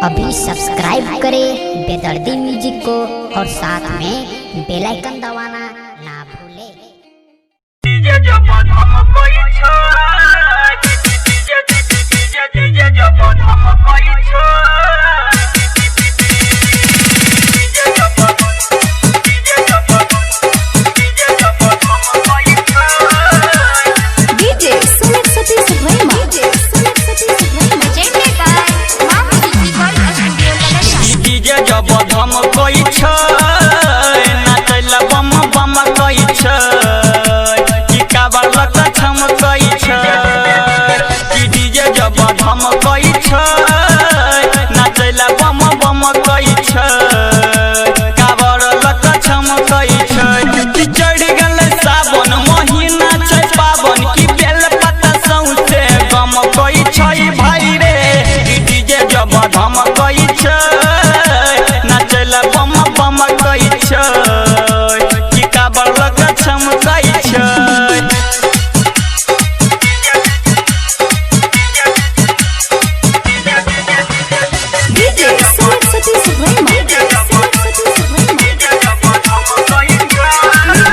अभी सब्सक्राइब करें बेदर्दी म्यूजिक को और साथ में बेल आइकन दबाना ना भूले। हम कोई नाचल बम बम कोई कि काबर लक छम कोई कि डीजे जब हम कोई नाचल बम बम कोई काबर लक छम कोई चढ़ गल सावन महीना छै पावन की बेल पत्ता सौसे गम कोई भाई रे डीजे जब हम कोई बम बम कोई कि काबर लक छम कोई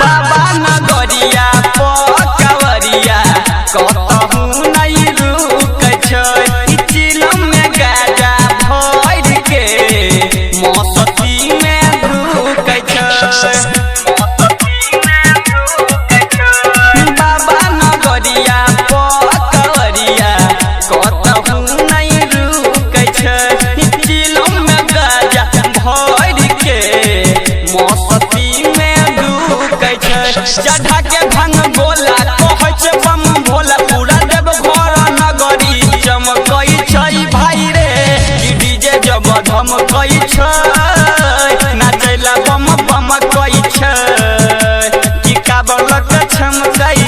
बाबा नगरिया पकवरिया कहूँ नहीं रुक चिलम में गाजा भर के मौसती में रुक बाबा नगरिया पकवरिया कहूँ नहीं रुक चिलम में गाजा भर के मौसती में रुक चढ़ा के भंग बोला कह बम भोला पूरा देव घर नगरी चमकई भाई रे डीजे जब धमकई नाचला बम बम कई कि काबर लक छमकई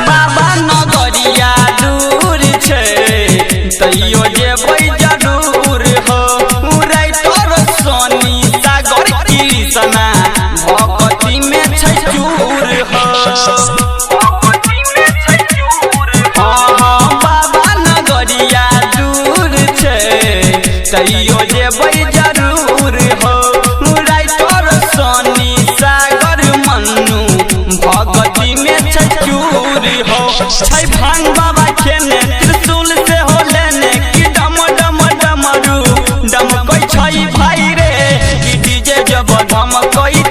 बाबा नगरिया दूर तैयो जेबै जरूर हो राइटर सोनी सागर कृष्णा भक्ति में छै चूर हो बाबा नगरिया दूर तैयो जेबै जरूर हो राइटर सोनी सागर मन्नू भक्ति में छै चूर हो छै भांग बाबा खेने त्रिशूल से हो लेने कि डम डम डमरू डम कोई भाई रे कि डीजे जब धम कोई